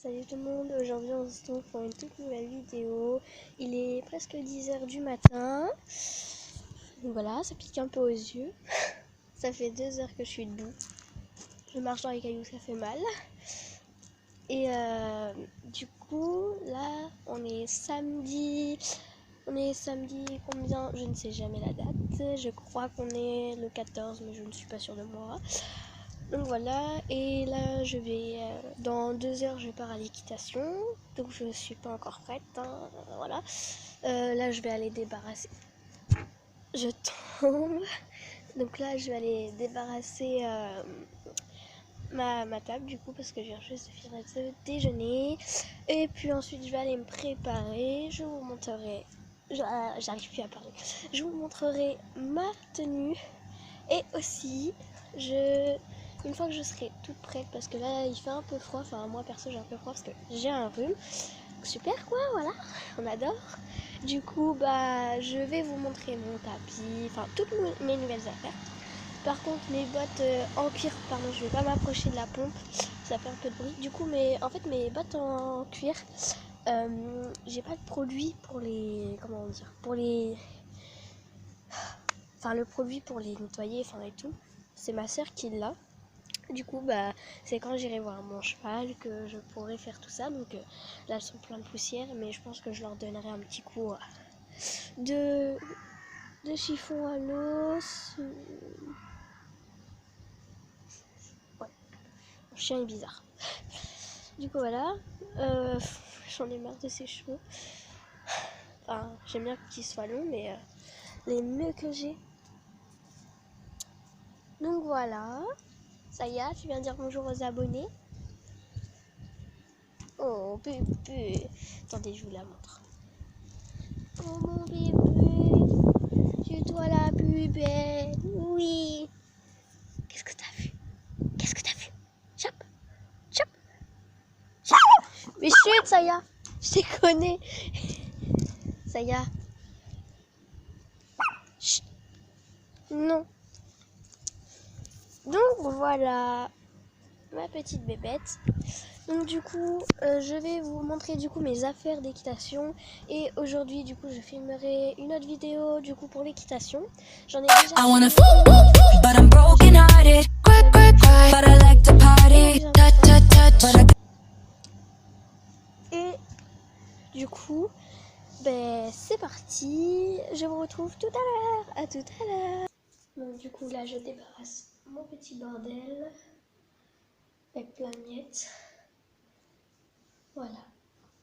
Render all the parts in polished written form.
Salut tout le monde, aujourd'hui on se retrouve pour une toute nouvelle vidéo. Il est presque 10 h du matin. Donc voilà, ça pique un peu aux yeux. Ça fait 2 heures que je suis debout. Je marche dans les cailloux, ça fait mal. Et du coup, là, on est samedi. On est samedi combien? Je ne sais jamais la date. Je crois qu'on est le 14, mais je ne suis pas sûre de moi. Donc voilà, et là je vais, dans 2 heures je pars à l'équitation, donc je suis pas encore prête, hein, voilà. Là je vais aller débarrasser, je tombe, donc là je vais aller débarrasser ma table du coup parce que je viens juste de finir de déjeuner. Et puis ensuite je vais aller me préparer, je vous montrerai, j'arrive plus à parler, je vous montrerai ma tenue et aussi une fois que je serai toute prête, parce que là il fait un peu froid, enfin moi perso j'ai un peu froid parce que j'ai un rhume, super quoi, voilà, on adore. Du coup bah je vais vous montrer mon tapis, enfin toutes mes nouvelles affaires. Par contre mes bottes en cuir, pardon, je vais pas m'approcher de la pompe, ça fait un peu de bruit. Du coup mes bottes en cuir, j'ai pas de produit pour les, comment dire, pour les, enfin le produit pour les nettoyer, enfin et tout, c'est ma soeur qui l'a. Du coup bah c'est quand j'irai voir mon cheval que je pourrai faire tout ça. Donc là elles sont pleines de poussière, mais je pense que je leur donnerai un petit coup de chiffon à l'os. Ouais, mon chien est bizarre. Du coup voilà, j'en ai marre de ses cheveux. Enfin j'aime bien qu'ils soient longs, mais les nœuds que j'ai. Donc voilà, ça y est, tu viens dire bonjour aux abonnés. Oh bébé, attendez je vous la montre. Oh mon bébé, c'est toi la plus belle, oui. Qu'est-ce que t'as vu? Qu'est-ce que t'as vu? Chop, chop, chop. Mais chut, ça y est, je te connais. Ça y est. Chut. Non. Donc voilà, ma petite bébête. Donc du coup, je vais vous montrer du coup mes affaires d'équitation. Et aujourd'hui du coup je filmerai une autre vidéo du coup pour l'équitation. J'en ai déjà et du coup ben c'est parti. Je vous retrouve tout à l'heure. À tout à l'heure. Donc du coup là je débarrasse mon petit bordel avec plein de miettes. Voilà,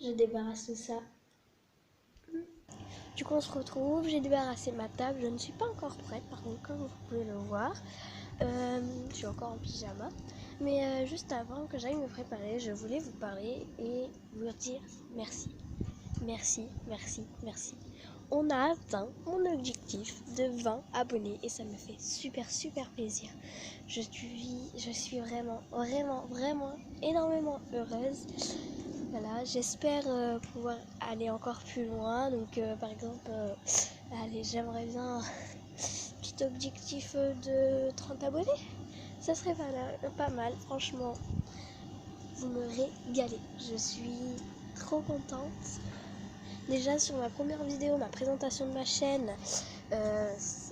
je débarrasse tout ça. Du coup on se retrouve, j'ai débarrassé ma table, je ne suis pas encore prête par contre comme vous pouvez le voir. Je suis encore en pyjama. Mais juste avant que j'aille me préparer, je voulais vous parler et vous dire merci. Merci, merci, merci. On a atteint mon objectif de 20 abonnés et ça me fait super plaisir. Je suis vraiment énormément heureuse. Voilà, j'espère pouvoir aller encore plus loin. Donc par exemple, allez, j'aimerais bien un petit objectif de 30 abonnés. Ça serait pas mal, franchement. Vous me régalez. Je suis trop contente. Déjà sur ma première vidéo, ma présentation de ma chaîne,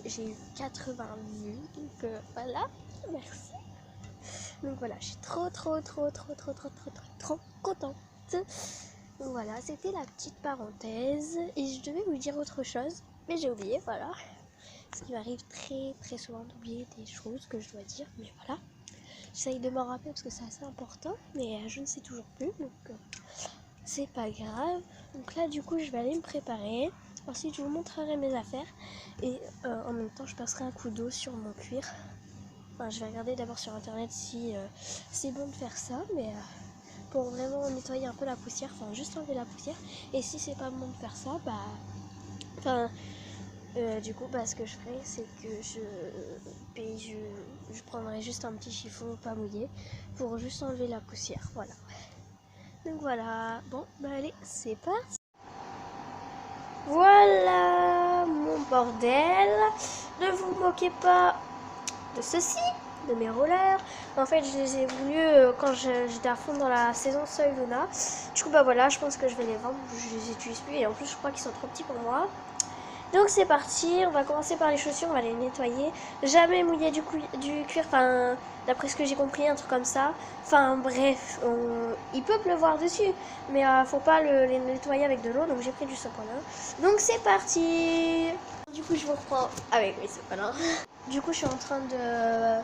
j'ai eu 80 vues. Donc voilà, merci. Donc voilà, je suis trop contente. Donc voilà, c'était la petite parenthèse. Et je devais vous dire autre chose, mais j'ai oublié, voilà. Ce qui m'arrive très souvent d'oublier des choses que je dois dire, mais voilà. J'essaye de m'en rappeler parce que c'est assez important, mais je ne sais toujours plus, donc c'est pas grave. Donc là du coup je vais aller me préparer. Ensuite je vous montrerai mes affaires et en même temps je passerai un coup d'eau sur mon cuir. Enfin, je vais regarder d'abord sur internet si c'est bon de faire ça, mais pour vraiment nettoyer un peu la poussière, enfin juste enlever la poussière. Et si c'est pas bon de faire ça, bah enfin du coup bah ce que je ferai c'est que je prendrai juste un petit chiffon pas mouillé pour juste enlever la poussière, voilà. Donc voilà, bon bah allez, c'est parti. Voilà mon bordel. Ne vous moquez pas de ceci, de mes rollers. En fait, je les ai voulu quand j'étais à fond dans la saison Soy Luna. Du coup, bah voilà, je pense que je vais les vendre. Je les utilise plus et en plus, je crois qu'ils sont trop petits pour moi. Donc c'est parti, on va commencer par les chaussures, on va les nettoyer. Jamais mouiller du cuir, enfin d'après ce que j'ai compris, un truc comme ça. Enfin bref, il peut pleuvoir dessus, mais faut pas les nettoyer avec de l'eau, donc j'ai pris du sopalin. Donc c'est parti. Du coup je vous reprends avec mes sopalins. Du coup je suis en train de...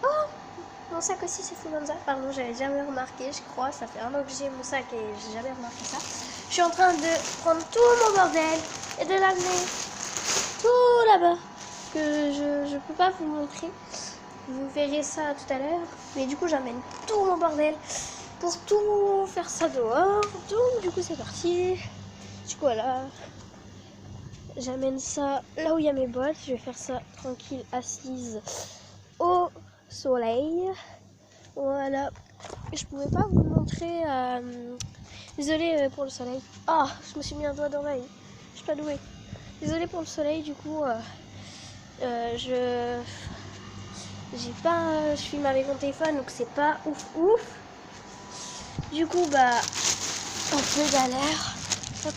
Oh, mon sac aussi c'est Fuganza. Pardon, j'avais jamais remarqué, je crois. Ça fait un an que j'ai mon sac et j'ai jamais remarqué ça. Je suis en train de prendre tout mon bordel et de l'amener tout là-bas. Que je peux pas vous montrer. Vous verrez ça tout à l'heure. Mais du coup, j'amène tout mon bordel pour tout faire ça dehors. Donc, du coup, c'est parti. Du coup, voilà. J'amène ça là où il y a mes bottes. Je vais faire ça tranquille, assise au soleil. Voilà. Je pouvais pas vous montrer. Désolée pour le soleil. Ah, je me suis mis un doigt dans l'œil. Je suis pas douée. Désolée pour le soleil, du coup, je filme avec mon téléphone, donc c'est pas ouf. Du coup, bah, un peu galère. Hop.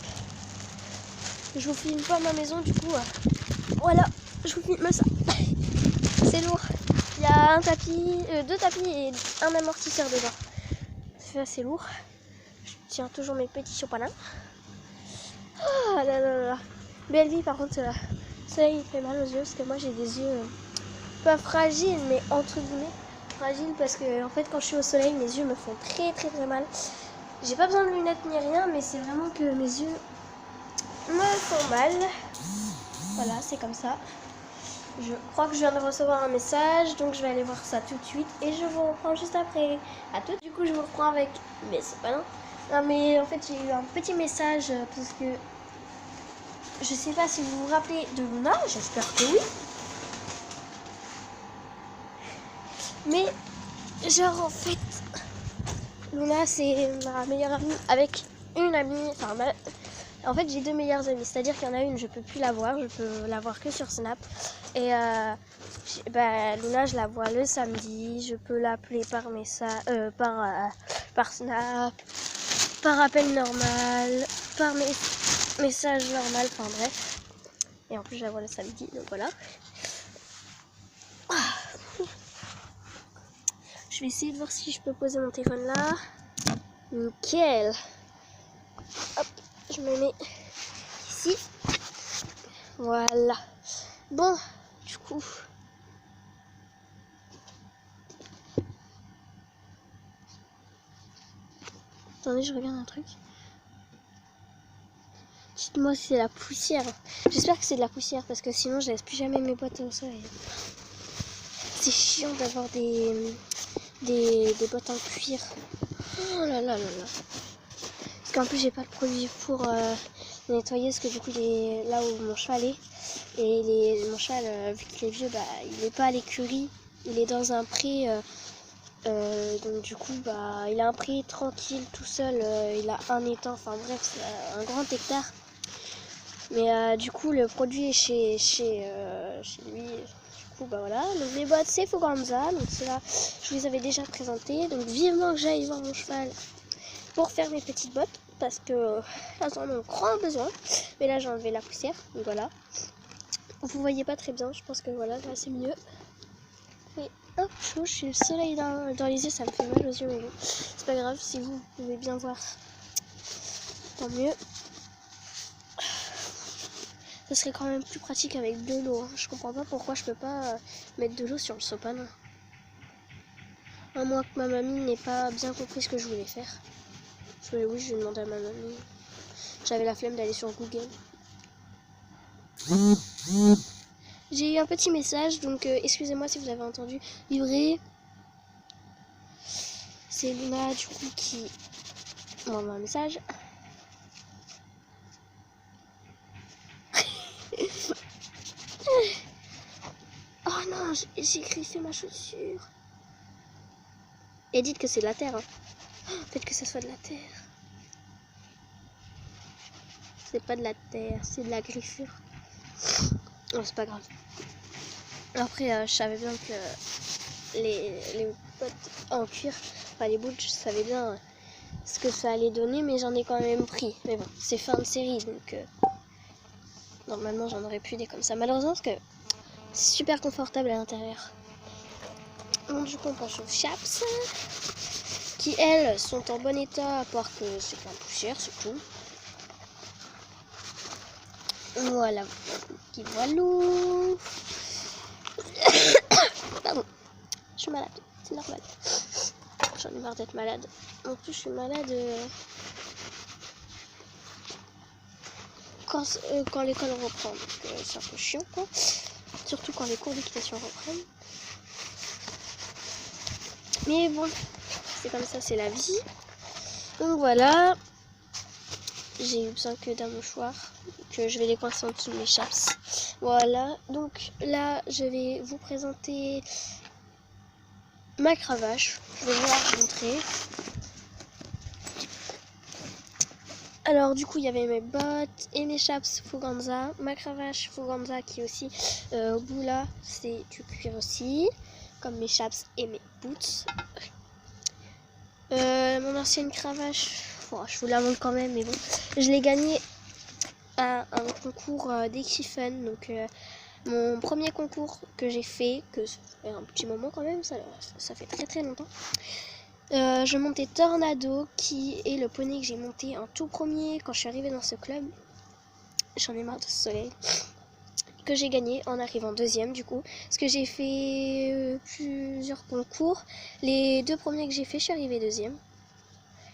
Je vous filme pas ma maison, du coup, voilà, je vous filme ça. C'est lourd. Il y a un tapis, deux tapis et un amortisseur dedans. C'est assez lourd. Je tiens toujours mes petits sopalins. Ah là là là. Belle vie, par contre, ça il fait mal aux yeux parce que moi j'ai des yeux pas fragiles, mais entre guillemets fragiles parce que en fait quand je suis au soleil mes yeux me font très mal. J'ai pas besoin de lunettes ni rien, mais c'est vraiment que mes yeux me font mal. Voilà, c'est comme ça. Je crois que je viens de recevoir un message, donc je vais aller voir ça tout de suite et je vous reprends juste après. À tout. Du coup, je vous reprends avec mes sopalins. Non, mais en fait, j'ai eu un petit message parce que je sais pas si vous vous rappelez de Luna, j'espère que oui. Mais genre en fait, Luna c'est ma meilleure amie avec une amie, enfin en fait j'ai deux meilleures amies, c'est-à-dire qu'il y en a une je peux plus la voir, je peux la voir que sur Snap. Et Luna je la vois le samedi, je peux l'appeler par message, par Snap, par appel normal, par message normal, enfin bref. Et en plus je la vois le samedi, donc voilà. Je vais essayer de voir si je peux poser mon téléphone là. Nickel. Hop, je me mets ici. Voilà. Bon, du coup. Attendez, je regarde un truc. Dites-moi si c'est la poussière. J'espère que c'est de la poussière parce que sinon je laisse plus jamais mes boîtes au soleil. C'est chiant d'avoir des boîtes en cuir. Oh là là là là. Parce qu'en plus j'ai pas le produit pour nettoyer parce que du coup il est là où mon cheval est. Et mon cheval, vu qu'il est vieux, il est pas à l'écurie. Il est dans un pré. Donc du coup il a un pré tranquille tout seul. Il a un étang. Enfin bref, c'est un grand hectare. Mais du coup le produit est chez lui. Du coup voilà, donc les boîtes c'est Fuganza, donc c'est là, je vous les avais déjà présenté, donc vivement que j'aille voir mon cheval pour faire mes petites bottes, parce que elles en ont grand besoin, mais là j'ai enlevé la poussière, donc voilà, vous voyez pas très bien, je pense que voilà, là c'est mieux, et hop, j'ai le soleil dans les yeux, ça me fait mal aux yeux, mais bon, c'est pas grave, si vous pouvez bien voir, tant mieux. Ce serait quand même plus pratique avec de l'eau. Je comprends pas pourquoi je peux pas mettre de l'eau sur le sopalin. À moins que ma mamie n'ait pas bien compris ce que je voulais faire. Oui, je vais demander à ma mamie. J'avais la flemme d'aller sur Google. J'ai eu un petit message, donc excusez-moi si vous avez entendu vibrer. C'est Luna du coup qui m'envoie un message. Oh non, j'ai griffé ma chaussure. Et dites que c'est de la terre. Hein. Peut-être que ça soit de la terre. C'est pas de la terre, c'est de la griffure. Non, c'est pas grave. Après, je savais bien que les bottes en cuir, enfin les boots, je savais bien ce que ça allait donner, mais j'en ai quand même pris. Mais bon, c'est fin de série, donc normalement j'en aurais plus des comme ça. Malheureusement, parce que c'est super confortable à l'intérieur. Donc du coup, on passe aux chaps, qui elles sont en bon état, à part que c'est plein de poussière, c'est tout. Voilà, qui voilou. Pardon, je suis malade, c'est normal. J'en ai marre d'être malade. En plus, je suis malade quand l'école reprend. Donc, c'est un peu chiant, quoi. Surtout quand les cours d'équitation reprennent. Mais bon, c'est comme ça, c'est la vie. Donc voilà. J'ai eu besoin que d'un mouchoir, que je vais les coincer en dessous de mes chaps. Voilà, donc là, je vais vous présenter ma cravache. Je vais vous la montrer. Alors du coup, il y avait mes bottes et mes chaps Fuganza. Ma cravache Fuganza qui est aussi au bout là, c'est du cuir aussi, comme mes chaps et mes boots. Mon ancienne cravache, bon, je vous la montre quand même, mais bon, je l'ai gagnée à un concours d'Exifen, donc mon premier concours que j'ai fait, que ça fait un petit moment quand même, ça fait très très longtemps. Je montais Tornado, qui est le poney que j'ai monté en tout premier quand je suis arrivée dans ce club. J'en ai marre de ce soleil. Que j'ai gagné en arrivant deuxième du coup. Parce que j'ai fait plusieurs concours. Les 2 premiers que j'ai fait, je suis arrivée deuxième.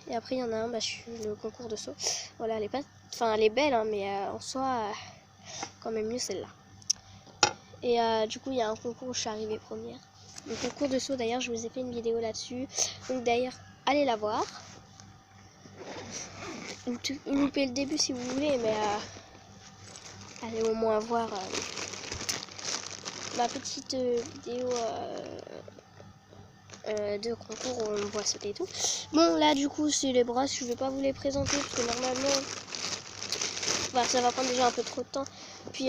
Et après il y en a un, je suis le concours de saut. Voilà, elle est pas... enfin elle est belle, hein, mais en soi, quand même mieux celle-là. Et du coup il y a un concours où je suis arrivée première. Le concours de saut d'ailleurs, je vous ai fait une vidéo là-dessus. Donc d'ailleurs, allez la voir. Loupez le début si vous voulez, mais allez au moins voir ma petite vidéo de concours où on voit sauter et tout. Bon là du coup c'est les bras, je vais pas vous les présenter parce que normalement ça va prendre déjà un peu trop de temps. Puis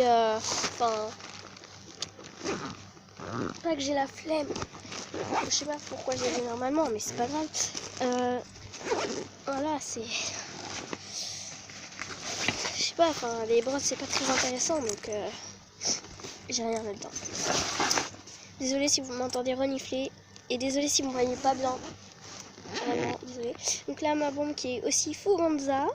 pas que j'ai la flemme. Je sais pas pourquoi j'ai dit normalement, mais c'est pas grave. Voilà, c'est... je sais pas, les brosses c'est pas très intéressant, donc j'ai rien là-dedans. Désolée si vous m'entendez renifler, et désolée si vous ne voyez pas bien. Vraiment, désolée. Donc là, ma bombe qui est aussi Fuganza,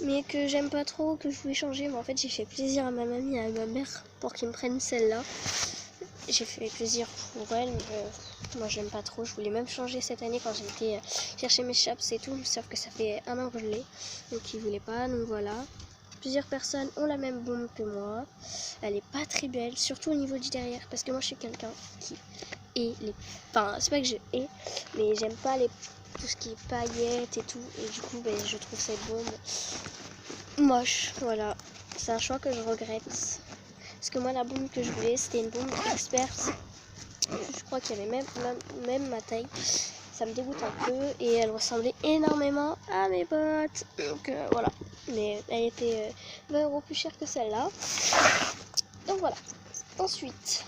mais que j'aime pas trop, que je voulais changer. Mais en fait, j'ai fait plaisir à ma mamie et à ma mère pour qu'ils me prennent celle-là. J'ai fait plaisir pour elle, mais moi j'aime pas trop. Je voulais même changer cette année quand j'ai été chercher mes chaps et tout, sauf que ça fait 1 an que je l'ai, donc ils voulaient pas, donc voilà. Plusieurs personnes ont la même bombe que moi. Elle est pas très belle, surtout au niveau du derrière, parce que moi je suis quelqu'un qui hait les... enfin, c'est pas que je hais, mais j'aime pas tout ce qui est paillettes et tout, et du coup je trouve cette bombe moche, voilà. C'est un choix que je regrette. Parce que moi, la bombe que je voulais, c'était une bombe experte. Je crois qu'il y avait même ma taille. Ça me dégoûte un peu. Et elle ressemblait énormément à mes bottes. Donc voilà. Mais elle était 20 € plus chère que celle-là. Donc voilà. Ensuite,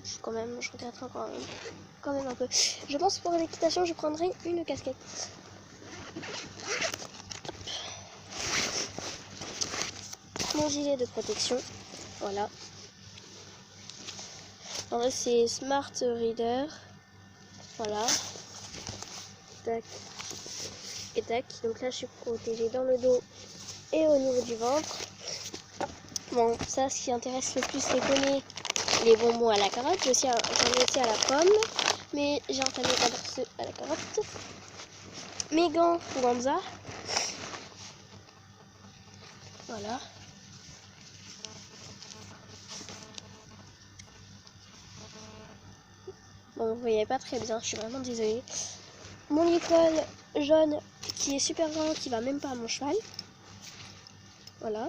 je regretterai quand même un peu. Je pense que pour l'équitation, je prendrai une casquette. Mon gilet de protection. Voilà. En vrai, c'est Smart Reader. Voilà. Tac. Et tac. Donc là, je suis protégée dans le dos et au niveau du ventre. Bon, ça, ce qui intéresse le plus les poneys, les bonbons à la carotte. J'en ai aussi à la pomme. Mais j'ai entamé d'abord ceux à la carotte. Mes gants Fuganza. Voilà. Bon, vous voyez pas très bien, je suis vraiment désolée. Mon licol jaune qui est super grand, qui va même pas à mon cheval. Voilà.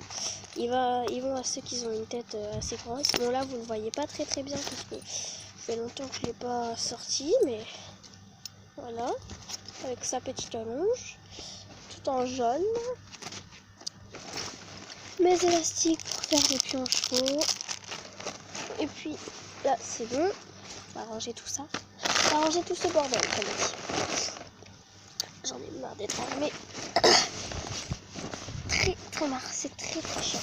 Ils vont à ceux qui ont une tête assez grosse. Bon là vous le voyez pas très bien parce que ça fait longtemps que je l'ai pas sorti, mais voilà. Avec sa petite allonge, tout en jaune. Mes élastiques pour faire des pions chevaux. Et puis là c'est bon. On va ranger tout ça. On va ranger tout ce bordel, comme on dit. J'en ai marre d'être armée. Très marre, c'est très chiant.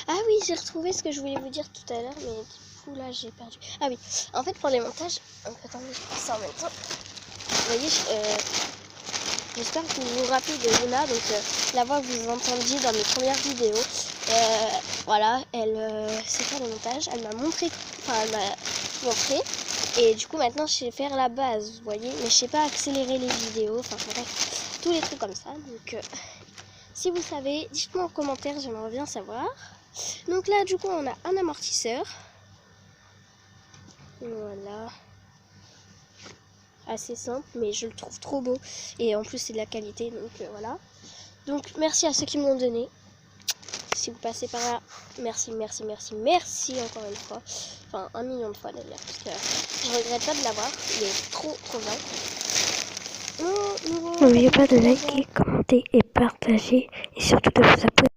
Ah oui, j'ai retrouvé ce que je voulais vous dire tout à l'heure, mais du coup là j'ai perdu. Ah oui, en fait pour les montages, attendez, je fais ça en même temps. Vous voyez, j'espère que vous vous rappelez de Luna, donc la voix que vous entendiez dans mes premières vidéos. Voilà, elle sait faire le montage, elle m'a montré, et du coup maintenant je sais faire la base, vous voyez, mais je sais pas accélérer les vidéos, enfin bref, tous les trucs comme ça. Donc si vous savez, dites-moi en commentaire, j'aimerais bien savoir. Donc là du coup on a un amortisseur, voilà, assez simple, mais je le trouve trop beau et en plus c'est de la qualité, donc voilà. Donc merci à ceux qui m'ont donné. Si vous passez par là, merci encore une fois. Enfin 1 million de fois d'ailleurs, parce que je regrette pas de l'avoir, il est trop bien. N'oubliez pas de liker, commenter et partager, et surtout de vous abonner.